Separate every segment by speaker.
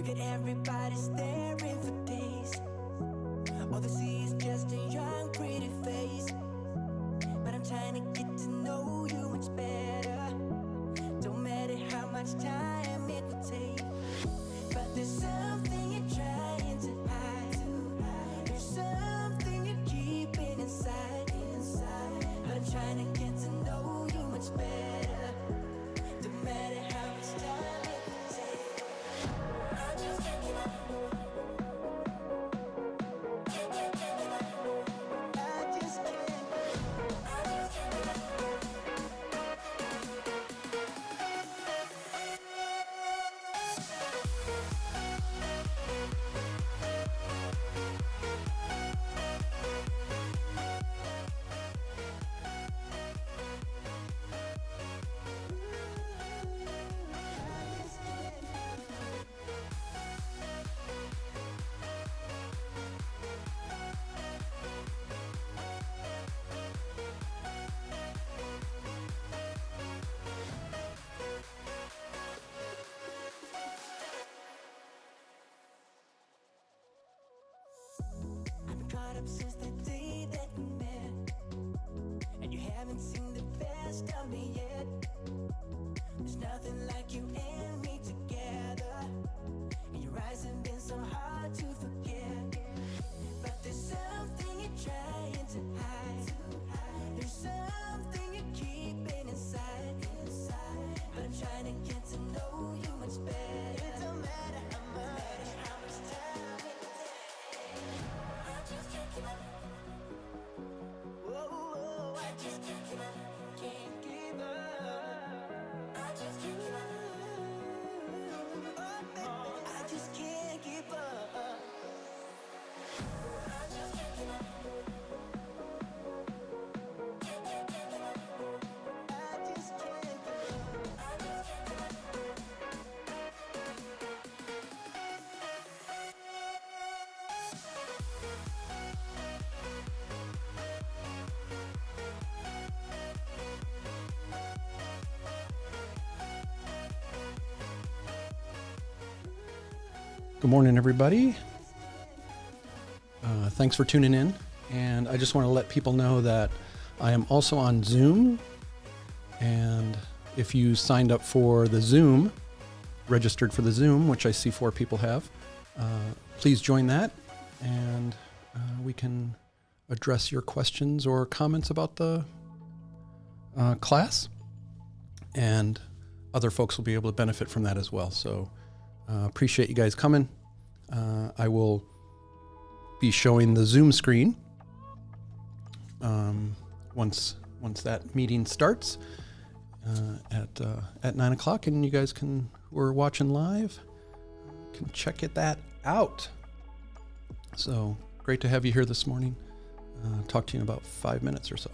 Speaker 1: Look at everybody staring for days. All they see is just a young, pretty face. But I'm trying to get to know you much better. Don't matter how much time it will take. But there's something you're trying to hide. There's something you're keeping inside. But I'm trying to get to know you much better. Don't matter how much time it will take. I just can't give up. I just can't give up. I've been caught up since the day that we met, and you haven't seen the best of me yet. There's nothing like you and me together, and your eyes have been so hard to forget. But there's something you're trying to hide. There's something you're keeping inside. But I'm trying to get to know you much better. It don't matter how much time it takes. I just can't give up. Whoa, I just can't give up. Can't give up. I just can't give up. Oh, baby, I just can't give up. I just can't give up. Can't give up. I just can't give up. I just can't give up.
Speaker 2: Good morning, everybody. Thanks for tuning in. And I just want to let people know that I am also on Zoom. And if you signed up for the Zoom, registered for the Zoom, which I see 4 people have, please join that. And we can address your questions or comments about the class. And other folks will be able to benefit from that as well. So appreciate you guys coming. I will be showing the Zoom screen once that meeting starts at 9 o'clock, and you guys who are watching live can check that out. So great to have you here this morning. Talk to you in about 5 minutes or so.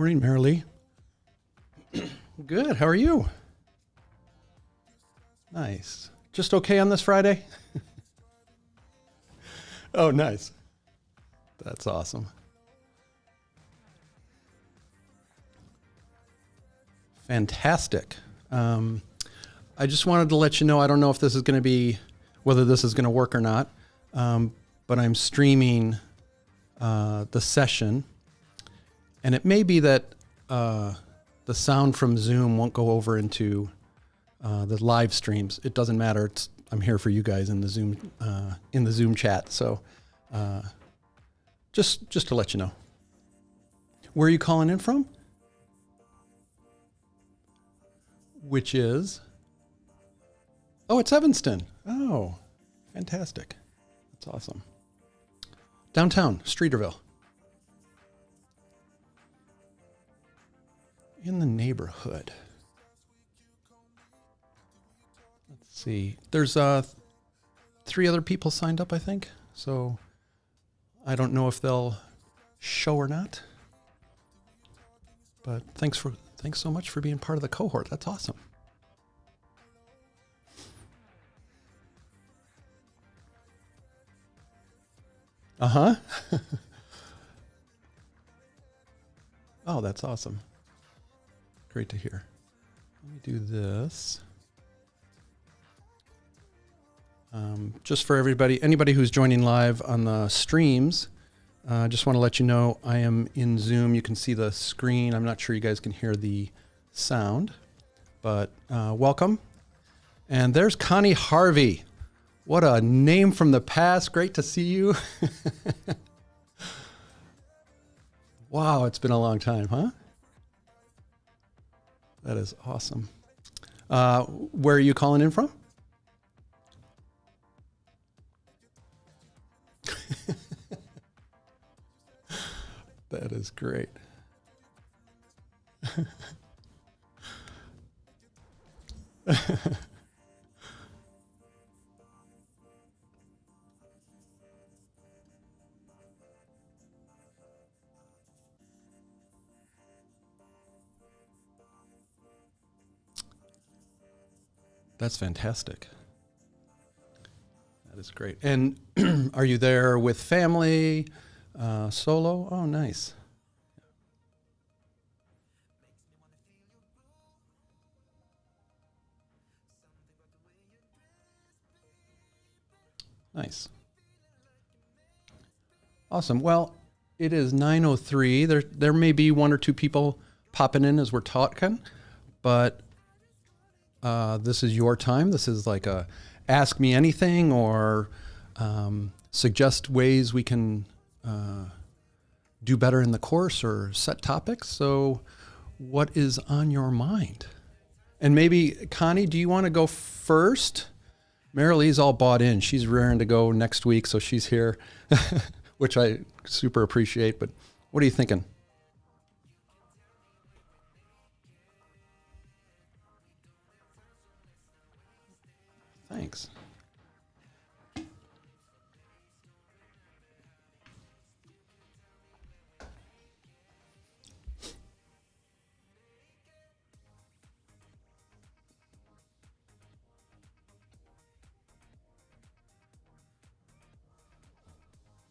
Speaker 2: Morning, Marilee. Good. How are you? Nice. Just okay on this Friday? Oh, nice. That's awesome. Fantastic. I just wanted to let you know, I don't know if this is going to be, whether this is going to work or not, but I'm streaming the session, and it may be that the sound from Zoom won't go over into the live streams. It doesn't matter. I'm here for you guys in the Zoom chat. So just to let you know. Where are you calling in from? Which is? Oh, it's Evanston. Oh, fantastic. That's awesome. Downtown, Streeterville. In the neighborhood. Let's see. There's 3 other people signed up, I think. So I don't know if they'll show or not. But thanks so much for being part of the cohort. That's awesome. Uh-huh. Oh, that's awesome. Great to hear. Let me do this. Just for anybody who's joining live on the streams, I just want to let you know I am in Zoom. You can see the screen. I'm not sure you guys can hear the sound, but welcome. And there's Connie Harvey. What a name from the past. Great to see you. Wow, it's been a long time, huh? That is awesome. Where are you calling in from? That is great. That's fantastic. That is great. And are you there with family, solo? Oh, nice. Nice. Awesome. Well, it is 9:03. There may be 1 or 2 people popping in as we're talking, but this is your time. This is like a ask me anything or suggest ways we can do better in the course or set topics. So what is on your mind? And maybe, Connie, do you want to go first? Marilee's all bought in. She's raring to go next week, so she's here, which I super appreciate. But what are you thinking? Thanks.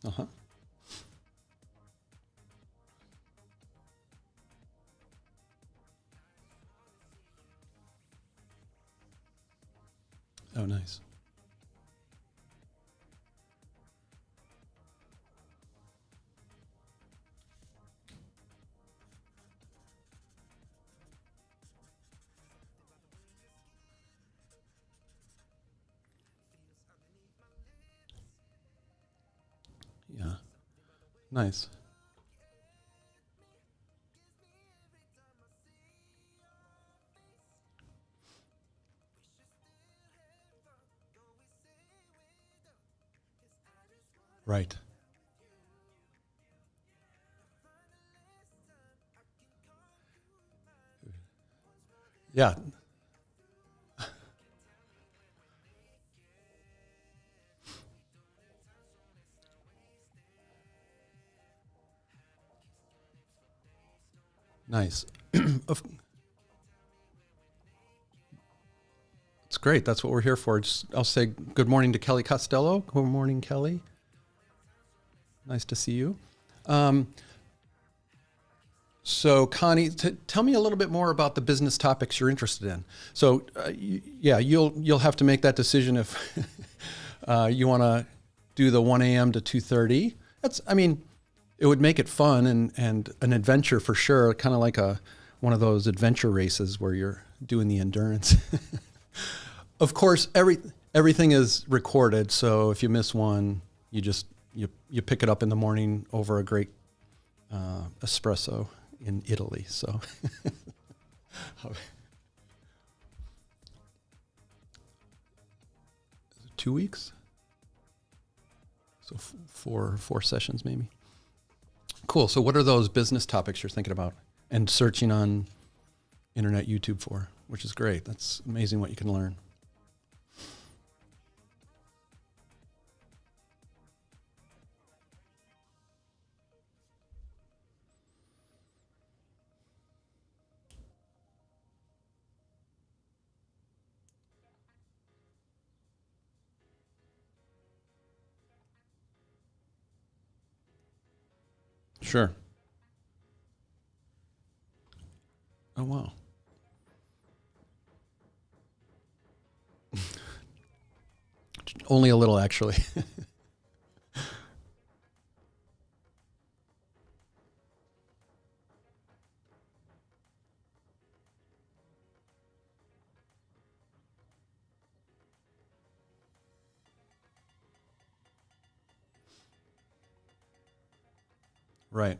Speaker 2: Uh-huh. Oh, nice. Yeah. Nice. Right. Yeah. Nice. Of- It's great. That's what we're here for. I'll say good morning to Kelly Costello. Good morning, Kelly. Nice to see you. So Connie, tell me a little bit more about the business topics you're interested in. So you'll have to make that decision if you want to do the 1 a.m. to 2:30. It would make it fun and an adventure for sure. Kind of like one of those adventure races where you're doing the endurance. Of course, everything is recorded. So if you miss one, you pick it up in the morning over a great espresso in Italy. So 2 weeks. So four sessions maybe. Cool. So what are those business topics you're thinking about and searching on internet YouTube for, which is great. That's amazing what you can learn. Sure. Oh, wow. Only a little, actually. Right.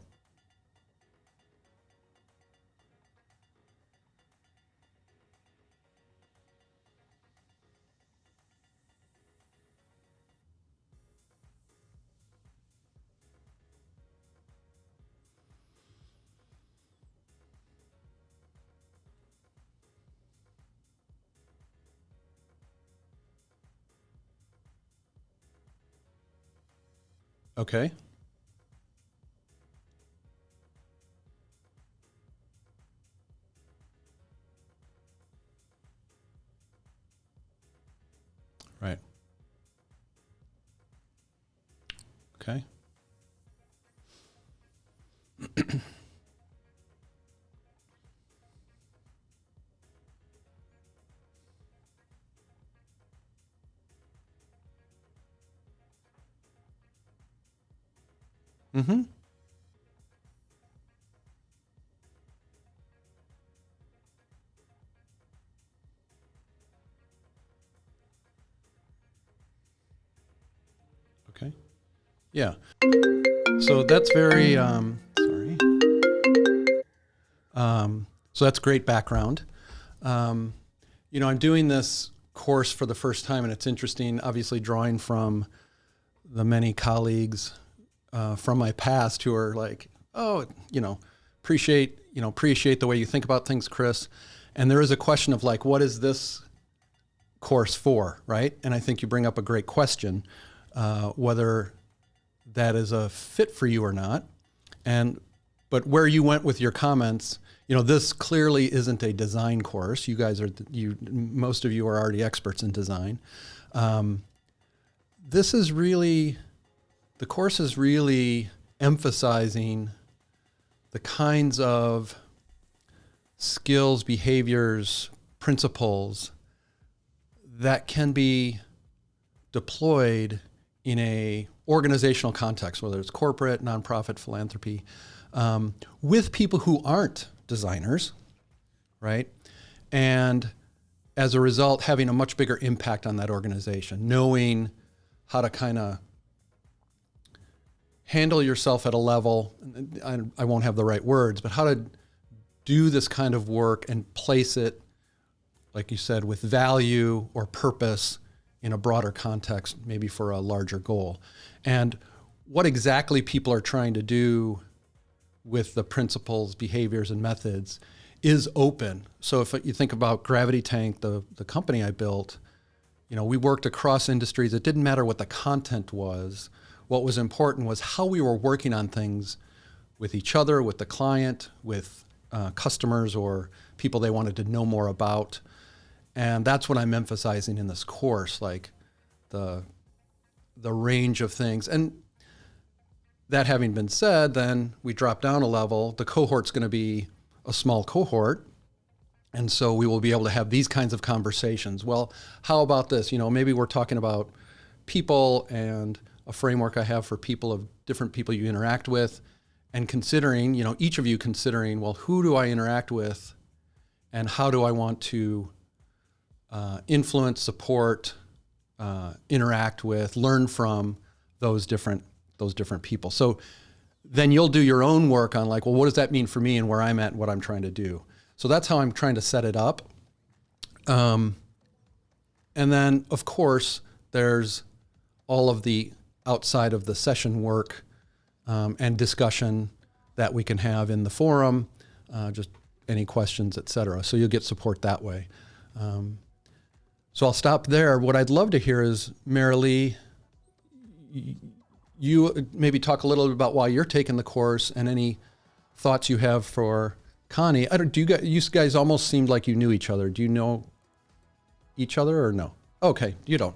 Speaker 2: Okay. Right. Okay. Mm-hmm. Okay. Yeah. So that's very, sorry. So that's great background. I'm doing this course for the first time, and it's interesting, obviously drawing from the many colleagues from my past who are like, oh, appreciate the way you think about things, Chris. And there is a question of like, what is this course for, right? And I think you bring up a great question, whether that is a fit for you or not. But where you went with your comments, this clearly isn't a design course. You guys most of you are already experts in design. The course is really emphasizing the kinds of skills, behaviors, principles that can be deployed in a organizational context, whether it's corporate, nonprofit, philanthropy, with people who aren't designers, right? And as a result, having a much bigger impact on that organization, knowing how to kind of handle yourself at a level, I won't have the right words, but how to do this kind of work and place it, like you said, with value or purpose in a broader context, maybe for a larger goal. And what exactly people are trying to do with the principles, behaviors, and methods is open. So if you think about Gravity Tank, the company I built, we worked across industries. It didn't matter what the content was. What was important was how we were working on things with each other, with the client, with customers or people they wanted to know more about. And that's what I'm emphasizing in this course, like the range of things. And that having been said, then we drop down a level. The cohort's going to be a small cohort. And so we will be able to have these kinds of conversations. Well, how about this? Maybe we're talking about people and a framework I have for people of different people you interact with, and considering, each of you considering, well, who do I interact with and how do I want to influence, support, interact with, learn from those different people. So then you'll do your own work on like, well, what does that mean for me and where I'm at and what I'm trying to do? So that's how I'm trying to set it up. And then, of course, there's all of the outside of the session work and discussion that we can have in the forum, just any questions, et cetera. So you'll get support that way. So I'll stop there. What I'd love to hear is, Marilee, you maybe talk a little bit about why you're taking the course and any thoughts you have for Connie. You guys almost seemed like you knew each other. Do you know each other or no? Okay, you don't.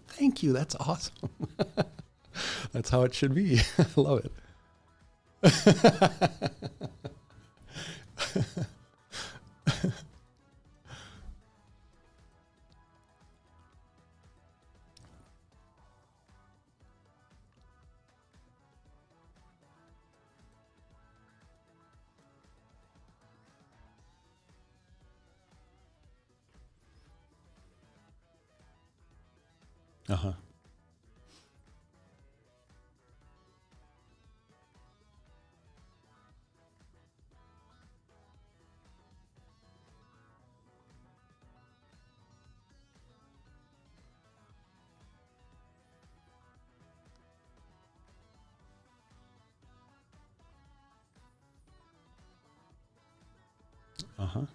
Speaker 2: Thank you. That's awesome. That's how it should be. I love it. Uh-huh. Uh-huh.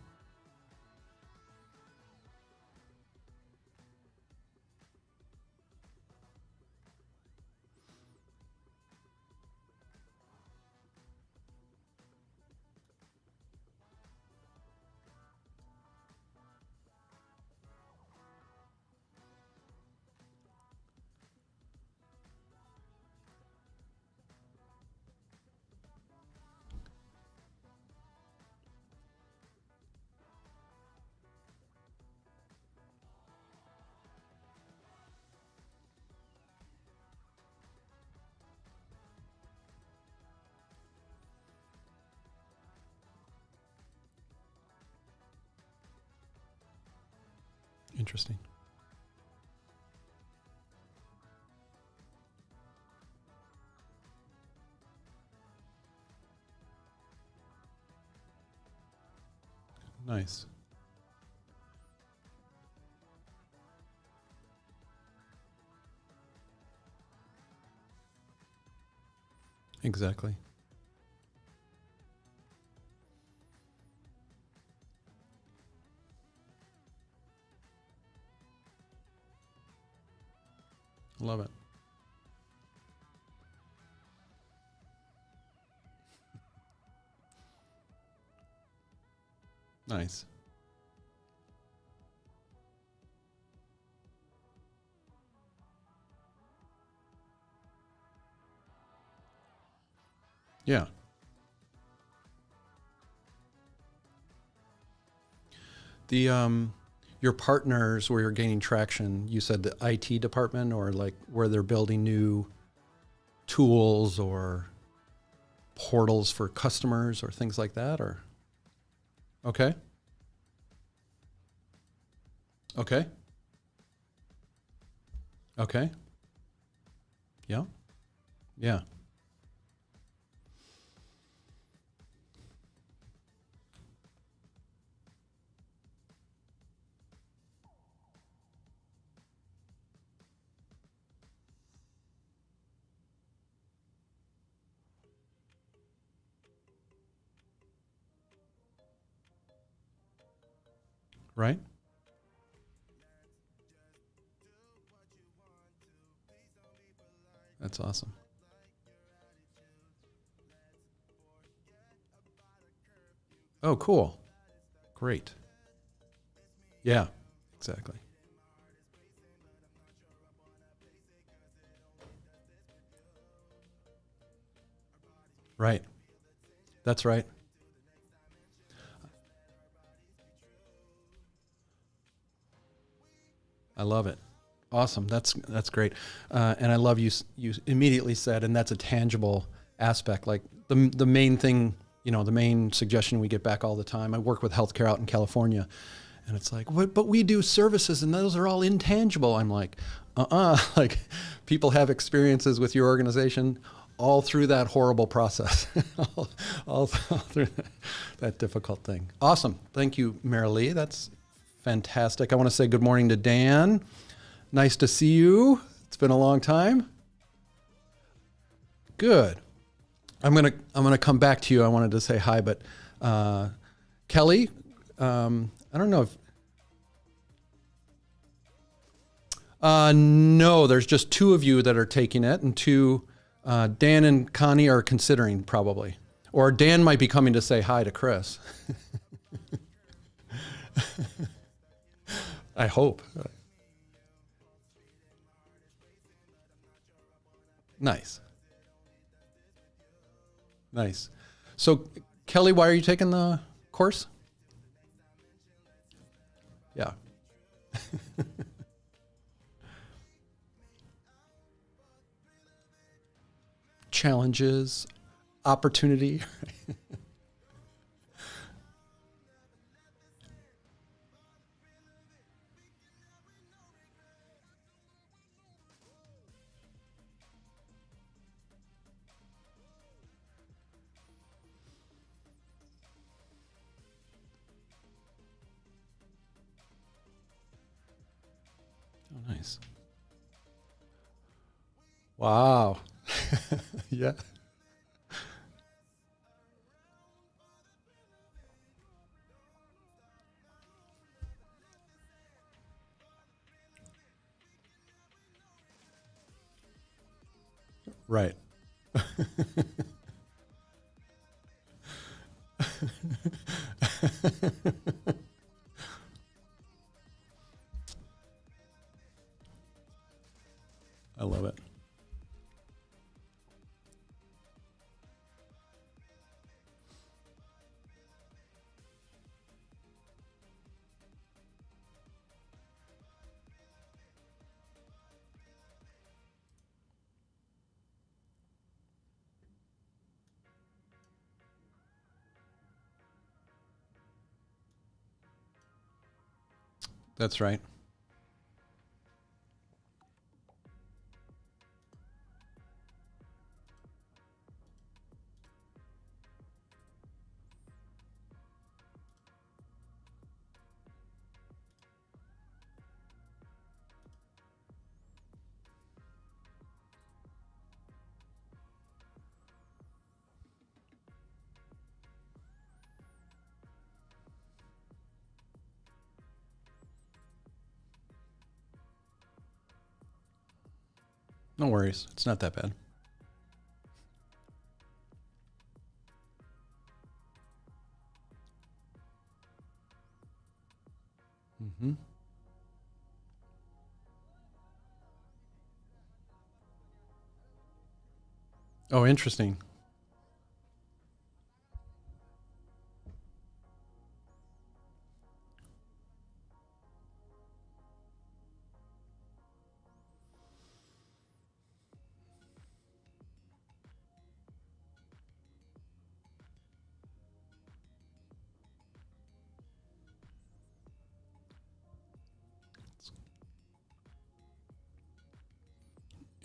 Speaker 2: Interesting. Nice. Exactly. Love it. Nice. Yeah. The your partners where you're gaining traction, you said the IT department or like where they're building new tools or portals for customers or things like that, or okay. Okay. Okay. Yeah. Yeah. Right? That's awesome. Oh, cool. Great. Yeah, exactly. Right. That's right. I love it. Awesome. That's great. And I love you immediately said, and that's a tangible aspect. Like the main thing, the main suggestion we get back all the time. I work with healthcare out in California, and it's like, but we do services, and those are all intangible. I'm like, like people have experiences with your organization all through that horrible process, all through that difficult thing. Awesome. Thank you, Marilee. That's fantastic. I want to say good morning to Dan. Nice to see you. It's been a long time. Good. I'm gonna come back to you. I wanted to say hi, but Kelly, I don't know if no, there's just two of you that are taking it, and two Dan and Connie are considering probably, or Dan might be coming to say hi to Chris. I hope. Nice. Nice. So, Kelly, why are you taking the course? Yeah. Challenges, opportunity. Oh, nice. Wow. Yeah. Right. I love it. That's right. No worries. It's not that bad. Hmm. Oh, interesting.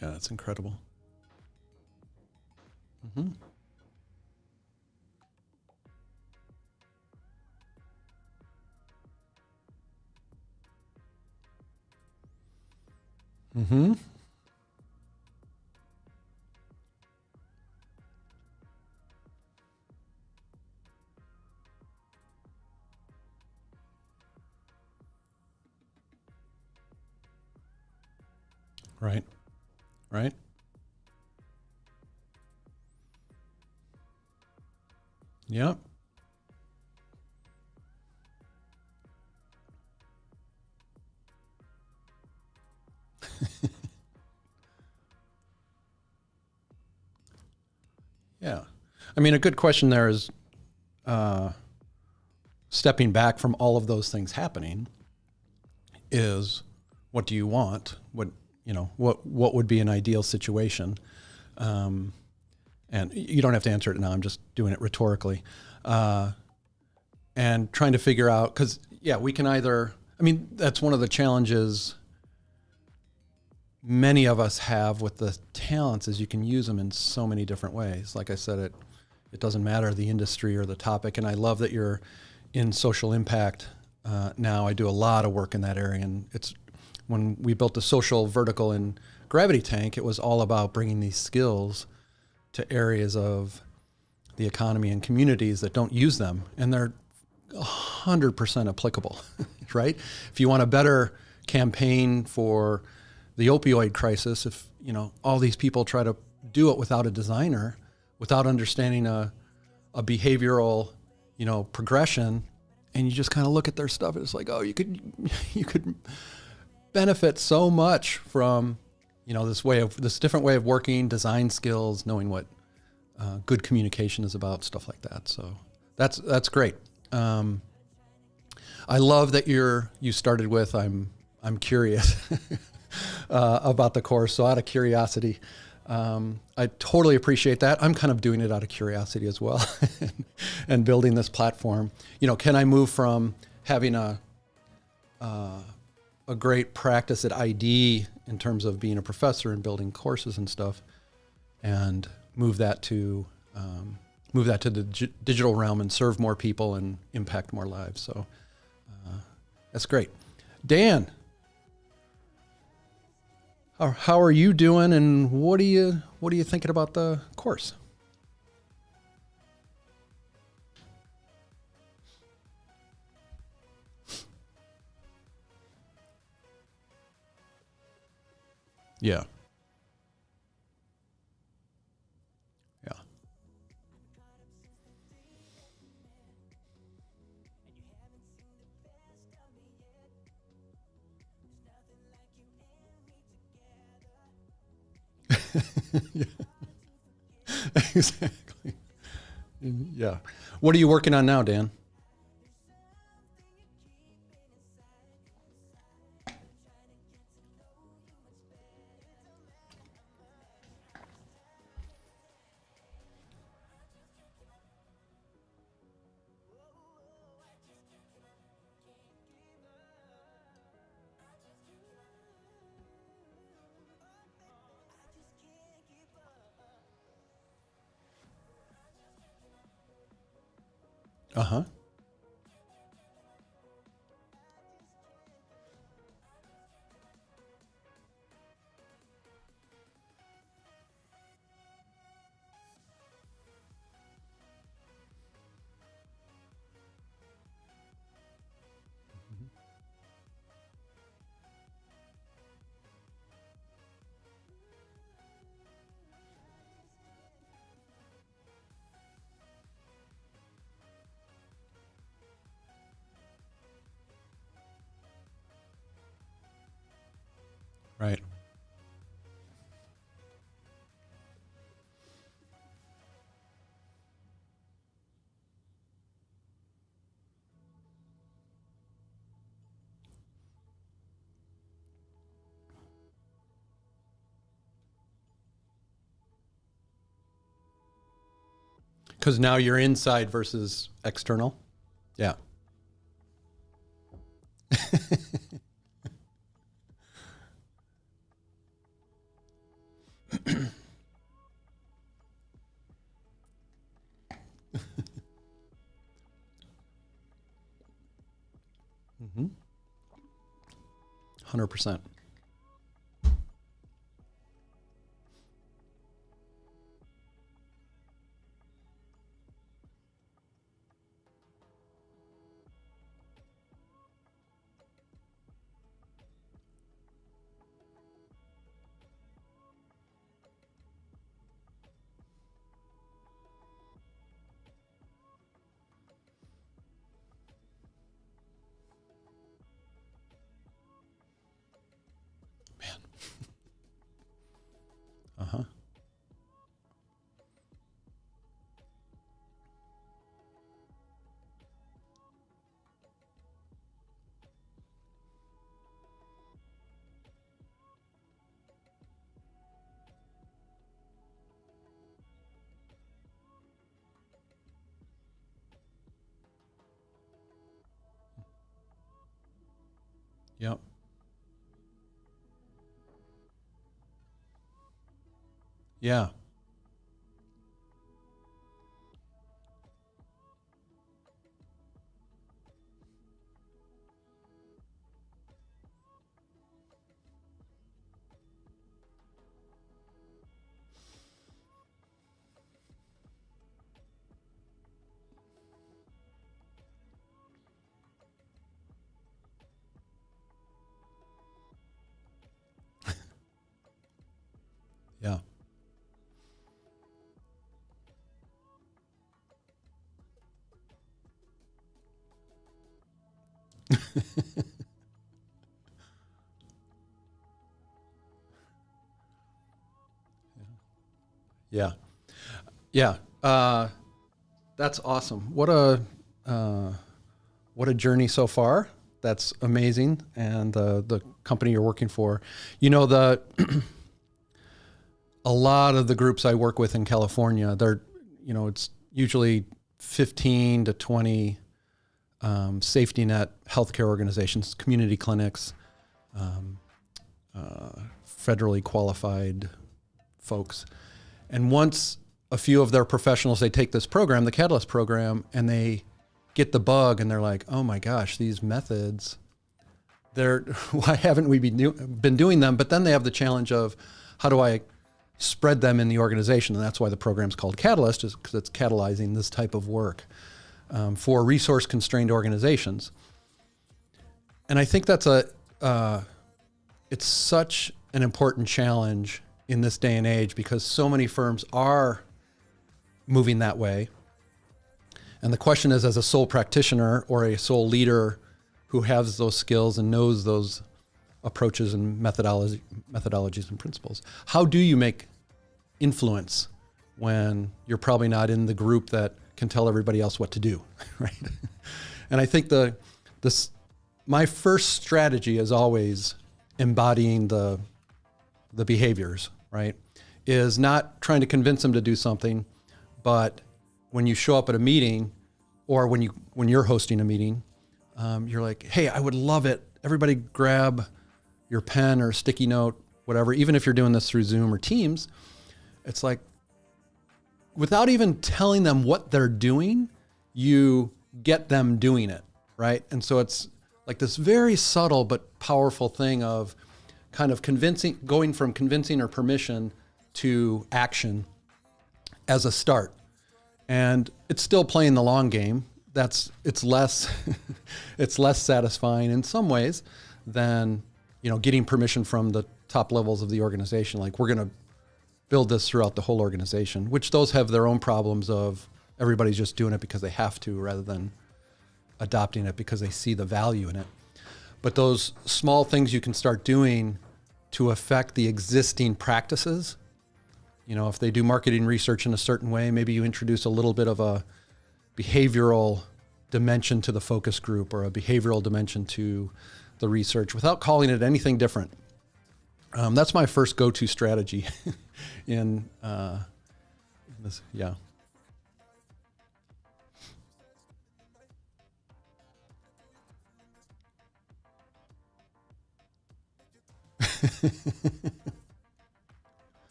Speaker 2: Yeah, that's incredible. Hmm. Hmm. Right. Right. Yep. I mean, a good question there is stepping back from all of those things happening is, what do you want? What would be an ideal situation? And you don't have to answer it now. I'm just doing it rhetorically. And trying to figure out, because, we can either, I mean, that's one of the challenges many of us have with the talents is you can use them in so many different ways. Like I said, it doesn't matter the industry or the topic. And I love that you're in social impact now. I do a lot of work in that area. And it's when we built the social vertical in Gravity Tank, it was all about bringing these skills to areas of the economy and communities that don't use them. And they're 100% applicable, right? If you want a better campaign for the opioid crisis, if all these people try to do it without a designer, without understanding a behavioral progression, and you just kind of look at their stuff, and it's like, oh, you could benefit so much from this different way of working, design skills, knowing what good communication is about, stuff like that. So that's great. I love that you started with I'm curious about the course. So out of curiosity, I totally appreciate that. I'm kind of doing it out of curiosity as well, and building this platform. Can I move from having a great practice at ID in terms of being a professor and building courses and stuff, and move that to the digital realm and serve more people and impact more lives. So that's great. Dan, how are you doing, and what are you thinking about the course? Yeah. Yeah. Yeah. Exactly. Yeah. What are you working on now, Dan? Uh-huh. Right. Because now you're inside versus external. Yeah. Mm-hmm. 100%. Yep. Yeah. Yeah. Yeah. Yeah. That's awesome. What a journey so far. That's amazing. And the company you're working for, you know, a lot of the groups I work with in California, it's usually 15 to 20 safety net healthcare organizations, community clinics, federally qualified folks. And once a few of their professionals, they take this program, the Catalyst program, and they get the bug and they're like, oh my gosh, these methods, why haven't we been doing them? But then they have the challenge of how do I spread them in the organization? And that's why the program's called Catalyst, is because it's catalyzing this type of work for resource constrained organizations. And I think that's it's such an important challenge in this day and age because so many firms are moving that way. And the question is, as a sole practitioner or a sole leader who has those skills and knows those approaches and methodologies and principles, how do you make influence when you're probably not in the group that can tell everybody else what to do, right? And I think my first strategy is always embodying the behaviors, right? Is not trying to convince them to do something, but when you show up at a meeting or when you're hosting a meeting, you're like, hey, I would love it. Everybody grab your pen or sticky note, whatever, even if you're doing this through Zoom or Teams. It's like, without even telling them what they're doing, you get them doing it, right? And so it's like this very subtle but powerful thing of kind of going from convincing or permission to action as a start. And it's still playing the long game. It's less satisfying in some ways than, getting permission from the top levels of the organization. Like, we're going to build this throughout the whole organization, which those have their own problems of everybody's just doing it because they have to rather than adopting it because they see the value in it. But those small things you can start doing to affect the existing practices, if they do marketing research in a certain way, maybe you introduce a little bit of a behavioral dimension to the focus group or a behavioral dimension to the research without calling it anything different. That's my first go-to strategy in this. Yeah.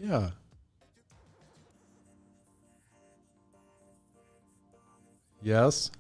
Speaker 2: Yeah. Yes.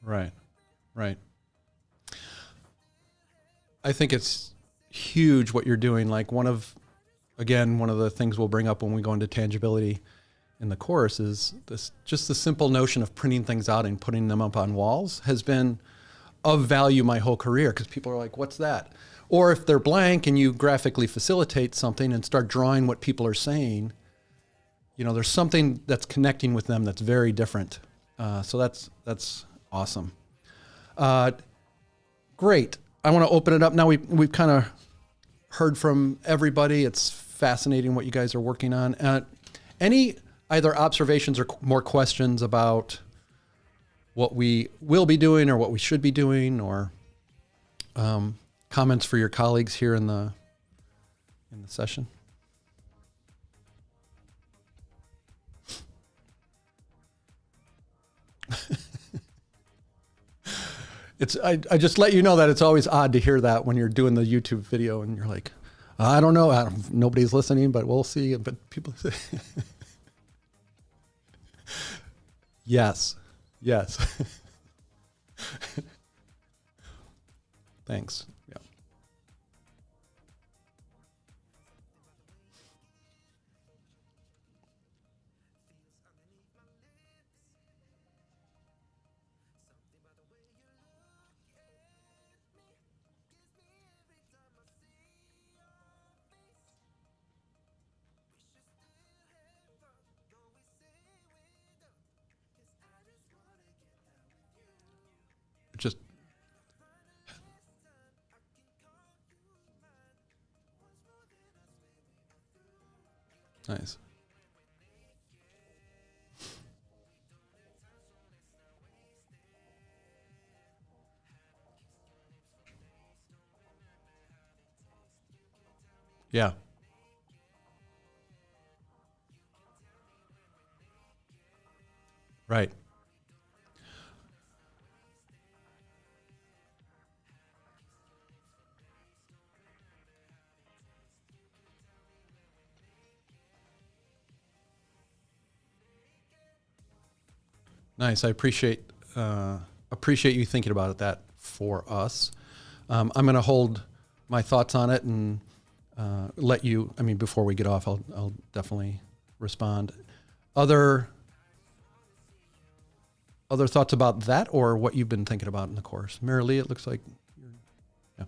Speaker 2: Right. Right. I think it's huge what you're doing. Like one of the things we'll bring up when we go into tangibility in the course is just the simple notion of printing things out and putting them up on walls has been of value my whole career because people are like, what's that? Or if they're blank and you graphically facilitate something and start drawing what people are saying, there's something that's connecting with them that's very different. So that's awesome. Great. I want to open it up now. We've kind of heard from everybody. It's fascinating what you guys are working on. Any either observations or more questions about what we will be doing or what we should be doing, or comments for your colleagues here in the session? I just let you know that it's always odd to hear that when you're doing the YouTube video and you're like, I don't know, nobody's listening, but we'll see. But people say, yes. Thanks. Yeah. Just nice. Yeah. Right. Nice. I appreciate you thinking about it that for us. I'm going to hold my thoughts on it and let you. I mean, before we get off, I'll definitely respond. Other thoughts about that, or what you've been thinking about in the course, Mary Lee? It looks like. Yeah.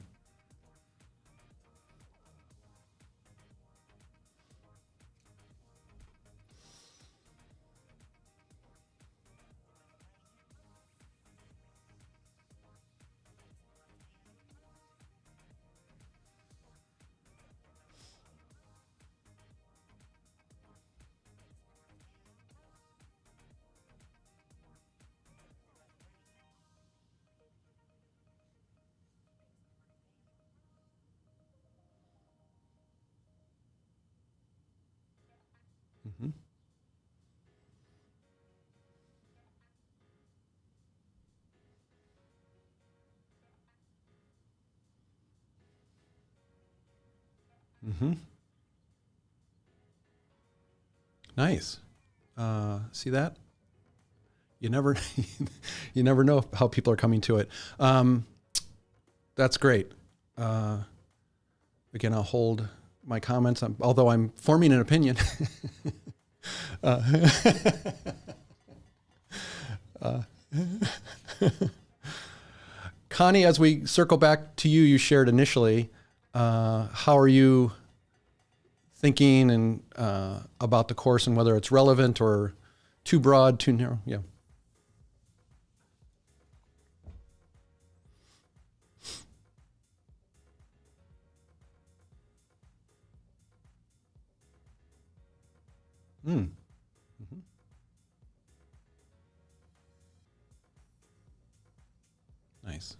Speaker 2: Mm-hmm. Mm-hmm. Nice. See that? You never, you never know how people are coming to it. That's great. Again, I'll hold my comments, although I'm forming an opinion. Connie, as we circle back to you, you shared initially, how are you thinking and about the course and whether it's relevant or too broad, too narrow? Yeah. Mm. Mm-hmm. Nice.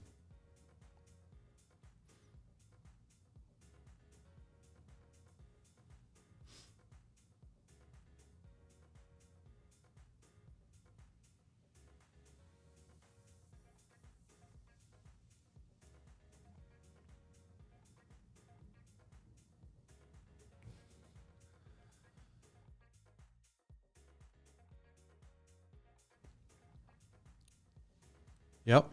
Speaker 2: Yep.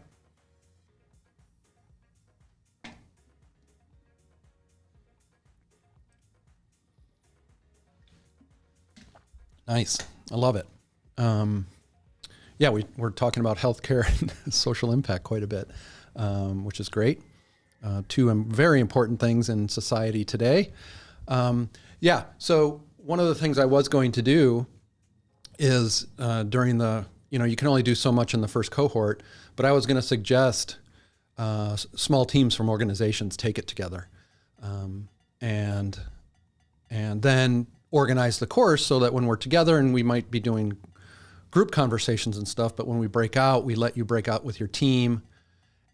Speaker 2: Nice. I love it. Yeah, we're talking about healthcare and social impact quite a bit, which is great. Two very important things in society today. Yeah, so one of the things I was going to do is during the, you can only do so much in the first cohort, but I was going to suggest small teams from organizations take it together, and then organize the course so that when we're together, and we might be doing group conversations and stuff, but when we break out, we let you break out with your team,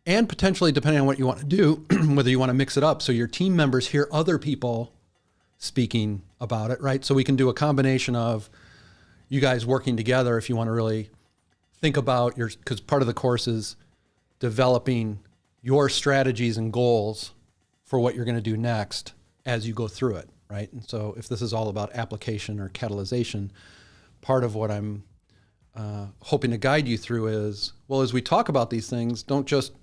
Speaker 2: and potentially, depending on what you want to do, whether you want to mix it up so your team members hear other people speaking about it, right? So we can do a combination of you guys working together if you want to really think about because part of the course is developing your strategies and goals for what you're going to do next as you go through it, right? And so if this is all about application or catalyzation, part of what I'm hoping to guide you through is, well, as we talk about these things, don't just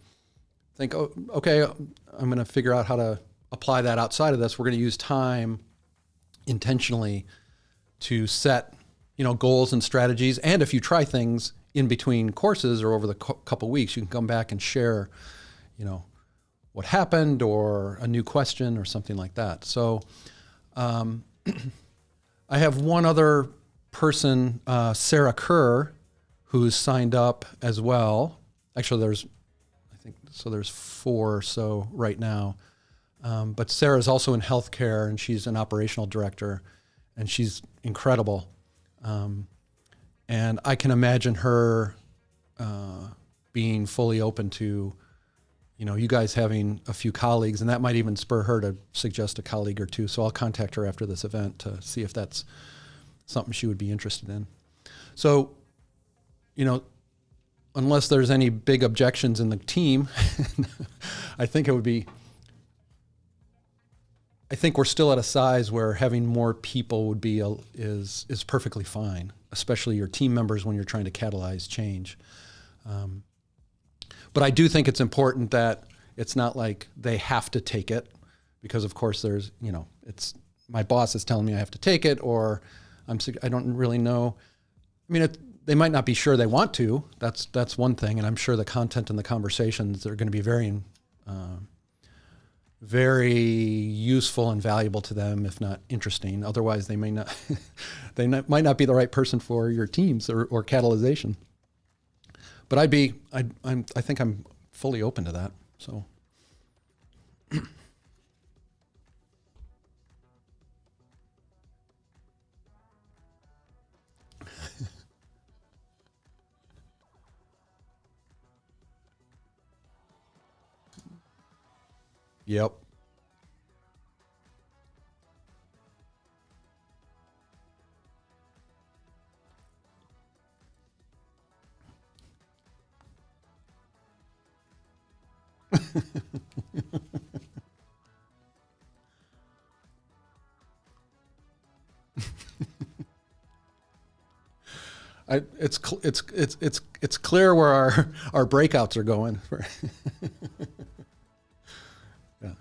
Speaker 2: think, oh, okay, I'm going to figure out how to apply that outside of this. We're going to use time intentionally to set, goals and strategies. And if you try things in between courses or over the couple weeks, you can come back and share, what happened or a new question or something like that. So I have one other person, Sarah Kerr, who's signed up as well. Actually, there's 4 or so right now. But Sarah's also in healthcare, and she's an operational director, and she's incredible. And I can imagine her being fully open to, you guys having a few colleagues, and that might even spur her to suggest a colleague or two. So I'll contact her after this event to see if that's something she would be interested in. So, unless there's any big objections in the team, I think we're still at a size where having more people would be is perfectly fine, especially your team members when you're trying to catalyze change. But I do think it's important that it's not like they have to take it, because of course there's, it's my boss is telling me I have to take it, or I don't really know. I mean, they might not be sure they want to. That's one thing, and I'm sure the content and the conversations are going to be very useful and valuable to them, if not interesting. Otherwise, they might not be the right person for your teams or catalyzation. But I think I'm fully open to that. So. Yep. It's clear where our breakouts are going. Yeah.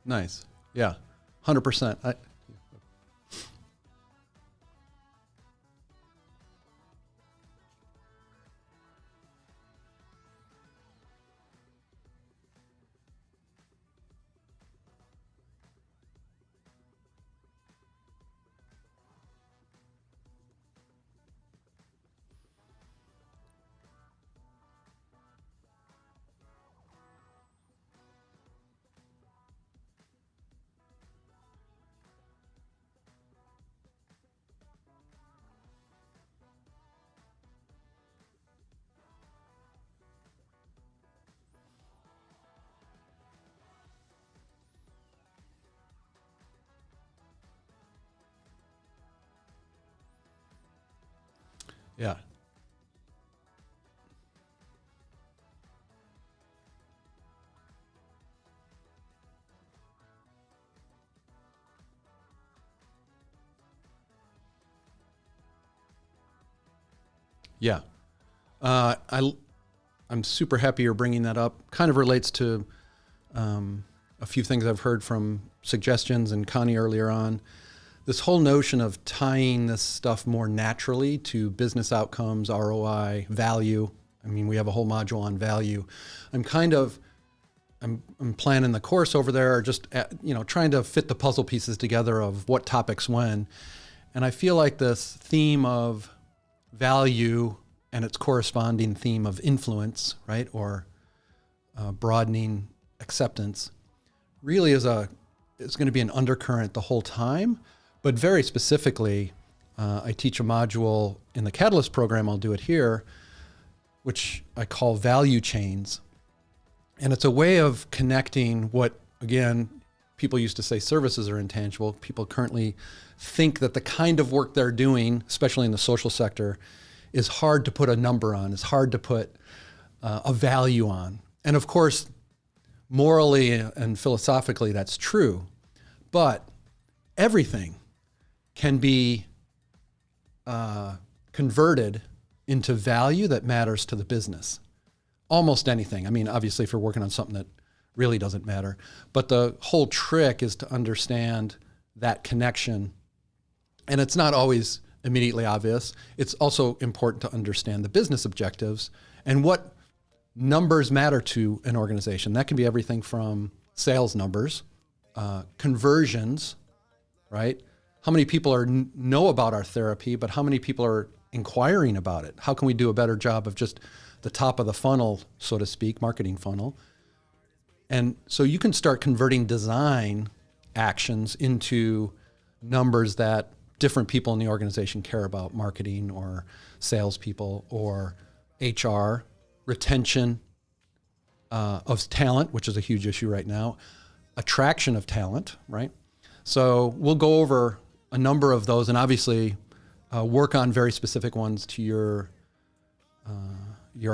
Speaker 2: Nice. Yeah. 100%. Yeah. Yeah. I I'm super happy you're bringing that up. Kind of relates to a few things I've heard from suggestions and Connie earlier on. This whole notion of tying this stuff more naturally to business outcomes, ROI, value. I mean, we have a whole module on value. I'm planning the course over there, just trying to fit the puzzle pieces together of what topics when. And I feel like this theme of value and its corresponding theme of influence, right, or broadening acceptance, really is going to be an undercurrent the whole time. But very specifically, I teach a module in the Catalyst program, I'll do it here, which I call value chains. And it's a way of connecting what, again, people used to say services are intangible. People currently think that the kind of work they're doing, especially in the social sector, is hard to put a number on, is hard to put a value on. And of course, morally and philosophically, that's true. But everything can be converted into value that matters to the business. Almost anything. I mean, obviously, if you're working on something that really doesn't matter. But the whole trick is to understand that connection. And it's not always immediately obvious. It's also important to understand the business objectives and what numbers matter to an organization. That can be everything from sales numbers, conversions, right? How many people know about our therapy, but how many people are inquiring about it? How can we do a better job of just the top of the funnel, so to speak, marketing funnel? And so you can start converting design actions into numbers that different people in the organization care about, marketing or salespeople or HR, retention of talent, which is a huge issue right now, attraction of talent, right? So we'll go over a number of those and obviously work on very specific ones to your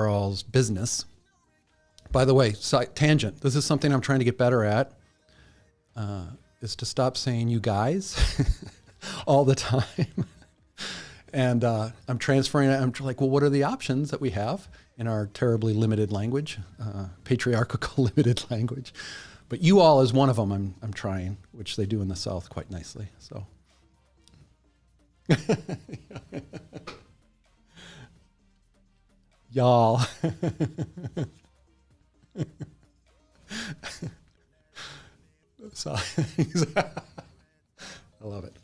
Speaker 2: all's business. By the way, tangent, this is something I'm trying to get better at, is to stop saying you guys all the time. And I'm transferring it. I'm like, well, what are the options that we have in our terribly limited language, patriarchal limited language? But you all is one of them I'm trying, which they do in the South quite nicely. So. Y'all. So, I love it.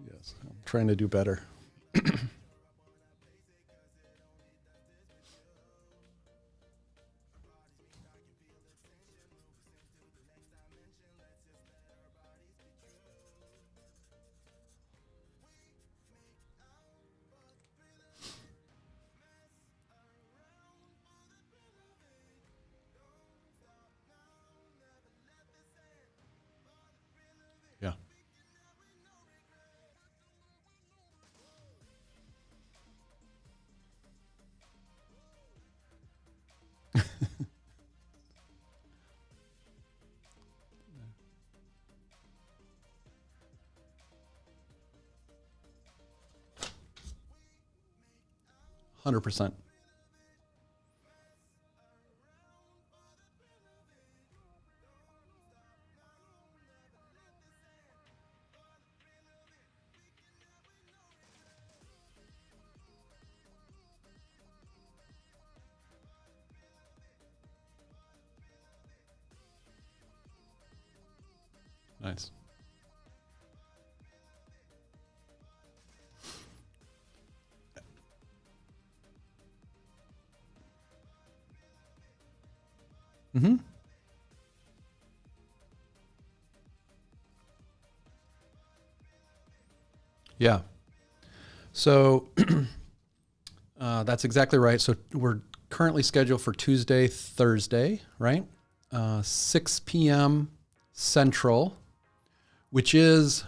Speaker 2: Yes, I'm trying to do better. 100%. Nice. Mm-hmm. Yeah. So that's exactly right. So we're currently scheduled for Tuesday, Thursday, right? 6 p.m. Central, which is,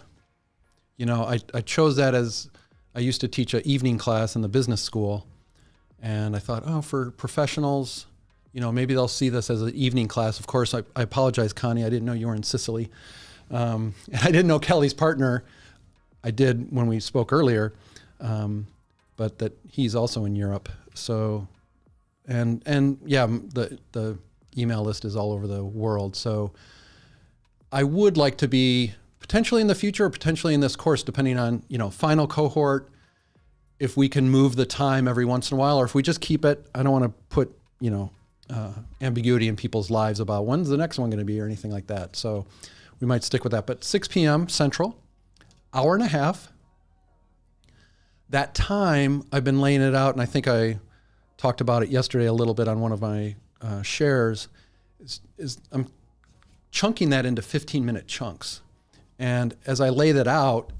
Speaker 2: I chose that as I used to teach an evening class in the business school. And I thought, for professionals, maybe they'll see this as an evening class. Of course, I apologize, Connie. I didn't know you were in Sicily. And I didn't know Kelly's partner. I did when we spoke earlier, but that he's also in Europe. So, and yeah, the email list is all over the world. So I would like to be potentially in the future, or potentially in this course, depending on, final cohort, if we can move the time every once in a while, or if we just keep it. I don't want to put, ambiguity in people's lives about when's the next one going to be or anything like that. So we might stick with that, but 6 p.m. Central, hour and a half. That time I've been laying it out, and I think I talked about it yesterday a little bit on one of my shares, is I'm chunking that into 15-minute chunks. And as I lay that out,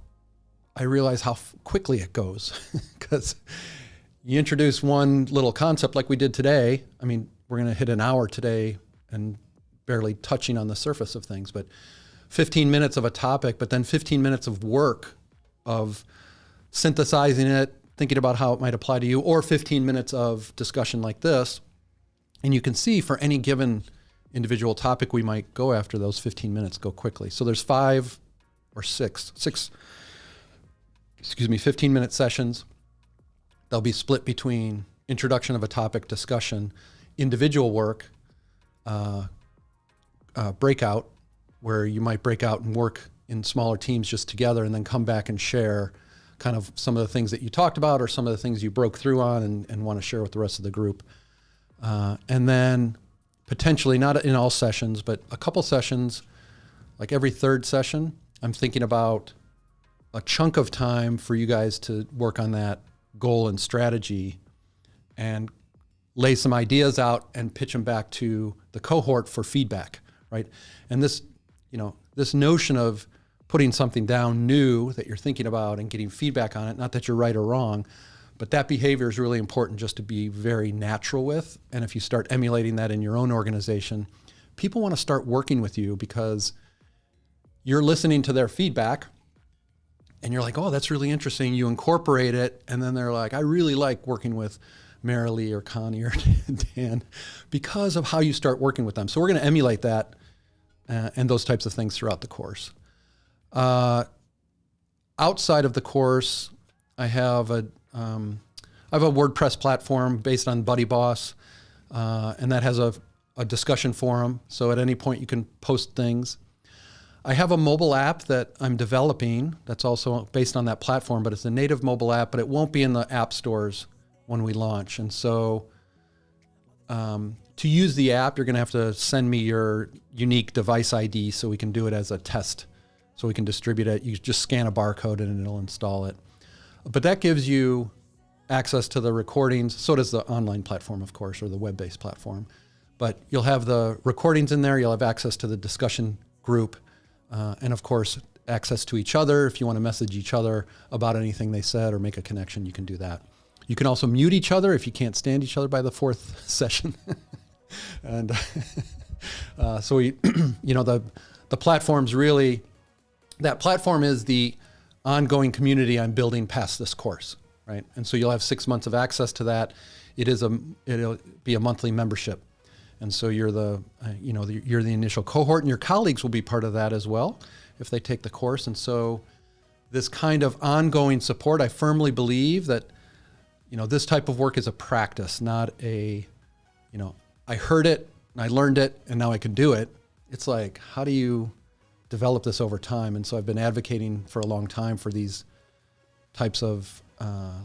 Speaker 2: I realize how quickly it goes, because you introduce one little concept like we did today. I mean, we're going to hit an hour today and barely touching on the surface of things, but 15 minutes of a topic, but then 15 minutes of work of synthesizing it, thinking about how it might apply to you, or 15 minutes of discussion like this. And you can see for any given individual topic, we might go after those 15 minutes go quickly. So there's 5 or 6, 15-minute sessions. They'll be split between introduction of a topic, discussion, individual work, breakout, where you might break out and work in smaller teams just together, and then come back and share kind of some of the things that you talked about, or some of the things you broke through on and want to share with the rest of the group. And then potentially, not in all sessions, but a couple sessions, like every third session, I'm thinking about a chunk of time for you guys to work on that goal and strategy and lay some ideas out and pitch them back to the cohort for feedback, right? And this, this notion of putting something down new that you're thinking about and getting feedback on it, not that you're right or wrong, but that behavior is really important just to be very natural with. And if you start emulating that in your own organization, people want to start working with you because you're listening to their feedback and you're like, oh, that's really interesting. You incorporate it. And then they're like, I really like working with Marilee or Connie or Dan because of how you start working with them. So we're going to emulate that and those types of things throughout the course. Outside of the course, I have a WordPress platform based on Buddy Boss, and that has a discussion forum. So at any point you can post things. I have a mobile app that I'm developing that's also based on that platform, but it's a native mobile app, but it won't be in the app stores when we launch. And so to use the app, you're going to have to send me your unique device ID so we can do it as a test, so we can distribute it. You just scan a barcode and it'll install it. But that gives you access to the recordings. So does the online platform, of course, or the web-based platform. But you'll have the recordings in there. You'll have access to the discussion group. And of course, access to each other. If you want to message each other about anything they said or make a connection, you can do that. You can also mute each other if you can't stand each other by the 4th session. And so we, the platform's really, that platform is the ongoing community I'm building past this course, right? And so you'll have 6 months of access to that. It'll be a monthly membership. And so you're you're the initial cohort, and your colleagues will be part of that as well if they take the course. And so this kind of ongoing support, I firmly believe that, this type of work is a practice, not a, I heard it, and I learned it, and now I can do it. It's like, how do you develop this over time? And so I've been advocating for a long time for these types of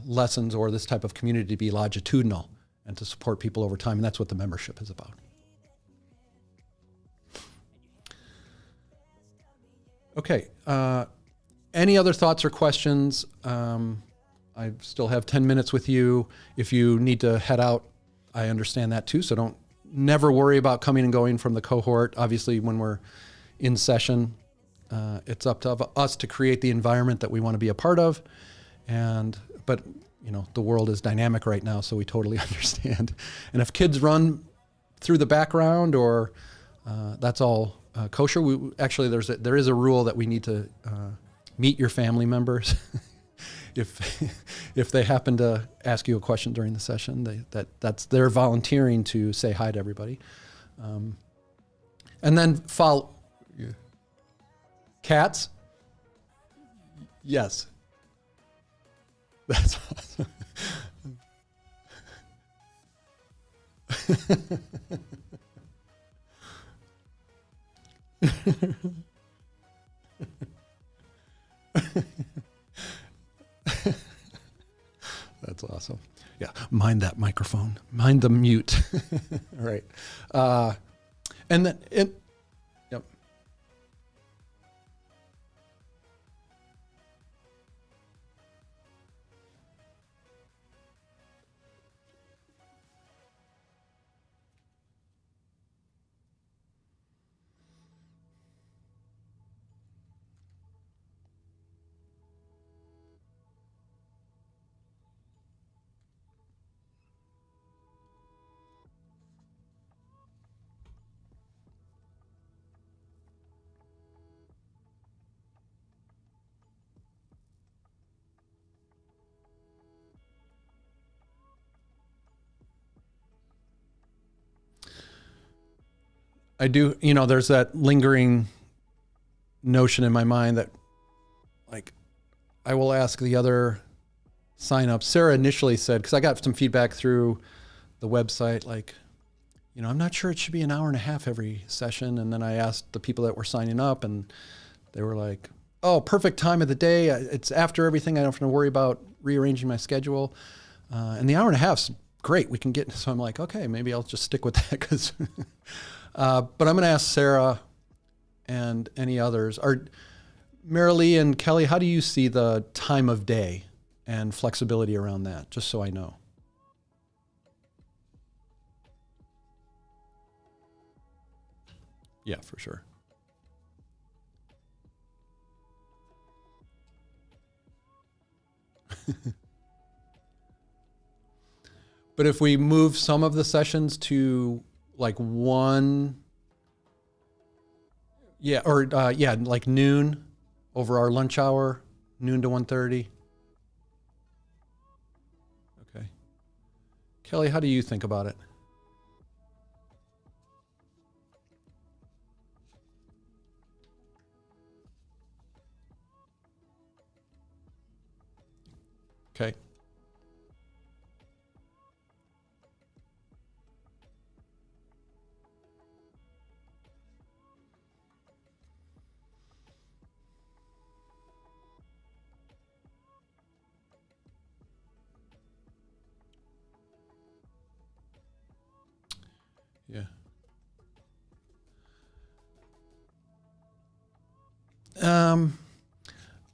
Speaker 2: lessons or this type of community to be longitudinal and to support people over time. And that's what the membership is about. Okay. Any other thoughts or questions? I still have 10 minutes with you. If you need to head out, I understand that too. So never worry about coming and going from the cohort. Obviously, when we're in session, it's up to us to create the environment that we want to be a part of. But the world is dynamic right now, so we totally understand. And if kids run through the background, or that's all kosher. There is a rule that we need to meet your family members if they happen to ask you a question during the session. They're volunteering to say hi to everybody, and then follow. Cats? Yes. That's awesome. That's awesome. Yeah, mind that microphone. Mind the mute. All right. And then yep. I do, there's that lingering notion in my mind that, like, I will ask the other signups. Sarah initially said, because I got some feedback through the website, like, I'm not sure it should be an hour and a half every session. And then I asked the people that were signing up, and they were like, oh, perfect time of the day. It's after everything. I don't have to worry about rearranging my schedule. And the hour and a half's great. We can get, so I'm like, okay, maybe I'll just stick with that because, but I'm going to ask Sarah and any others. Marilee and Kelly, how do you see the time of day and flexibility around that? Just so I know. Yeah, for sure. But if we move some of the sessions to like like noon over our lunch hour, noon to 1:30. Okay. Kelly, how do you think about it? Okay. Yeah.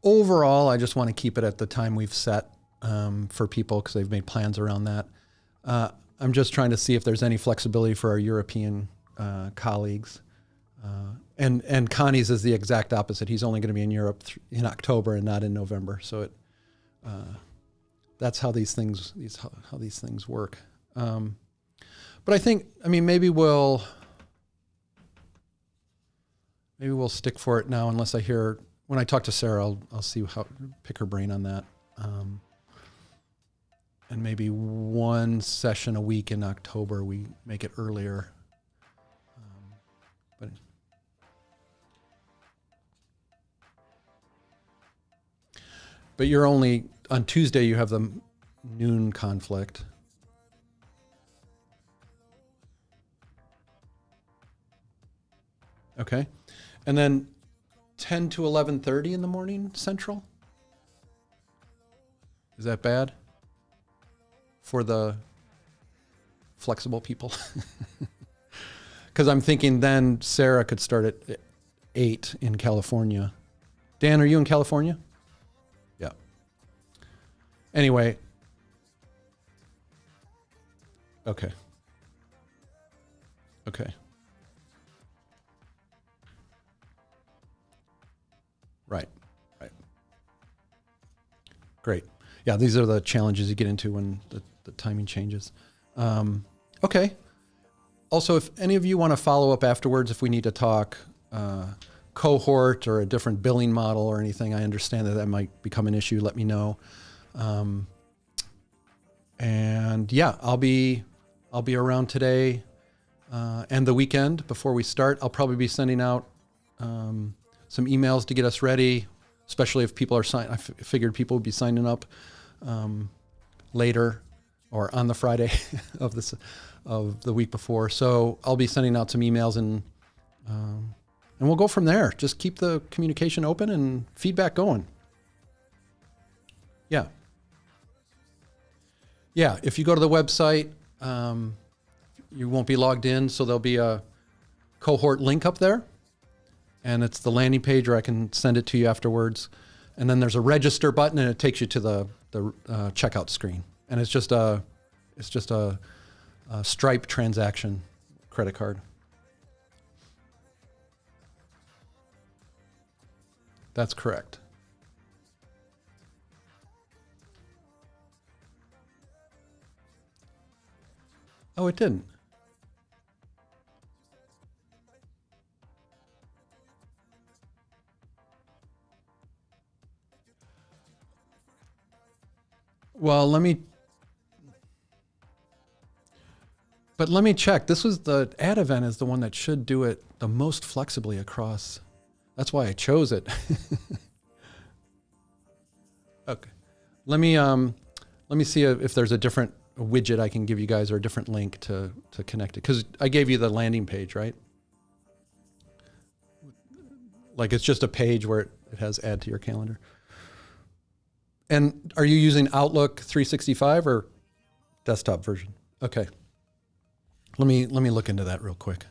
Speaker 2: Overall, I just want to keep it at the time we've set for people because they've made plans around that. I'm just trying to see if there's any flexibility for our European colleagues. And Connie's is the exact opposite. He's only going to be in Europe in October and not in November. So that's how these things work. But I think, maybe we'll stick for it now, unless I hear, when I talk to Sarah, I'll see pick her brain on that. And maybe one session a week in October, we make it earlier. But you're only, on Tuesday, you have the noon conflict. Okay. And then 10 to 11:30 in the morning Central? Is that bad for the flexible people? Because I'm thinking then Sarah could start at 8 in California. Dan, are you in California? Yeah. Anyway. Okay. Okay. Right. Great. Yeah, these are the challenges you get into when the timing changes. Okay. Also, if any of you want to follow up afterwards, if we need to talk cohort or a different billing model or anything, I understand that might become an issue. Let me know. And yeah, I'll be around today and the weekend before we start. I'll probably be sending out some emails to get us ready, especially if people are I figured people would be signing up later or on the Friday of the week before. So I'll be sending out some emails and we'll go from there. Just keep the communication open and feedback going. Yeah. Yeah. If you go to the website, you won't be logged in. So there'll be a cohort link up there, and it's the landing page, or I can send it to you afterwards. And then there's a register button, and it takes you to the checkout screen. And it's just a Stripe transaction credit card. That's correct. Oh, it didn't. Well, let me check. This was the ad event is the one that should do it the most flexibly across. That's why I chose it. Okay. Let me see if there's a different widget I can give you guys, or a different link to connect it. Because I gave you the landing page, right? Like it's just a page where it has add to your calendar. And are you using Outlook 365 or desktop version? Okay. Let me look into that real quick.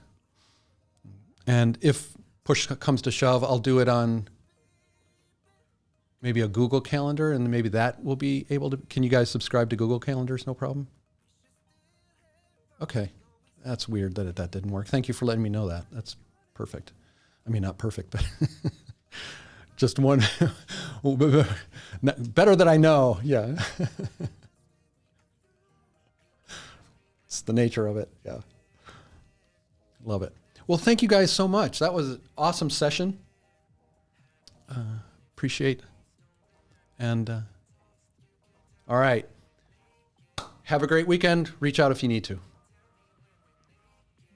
Speaker 2: And if push comes to shove, I'll do it on maybe a Google Calendar, and maybe that will be able to. Can you guys subscribe to Google Calendars? No problem. Okay. That's weird that that didn't work. Thank you for letting me know that. That's perfect. I mean, not perfect, but just one. Better that I know. Yeah. It's the nature of it. Yeah. Love it. Well, thank you guys so much. That was an awesome session. Appreciate. And all right. Have a great weekend. Reach out if you need to.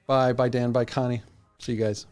Speaker 2: Bye. Bye, Dan. Bye, Connie. See you guys.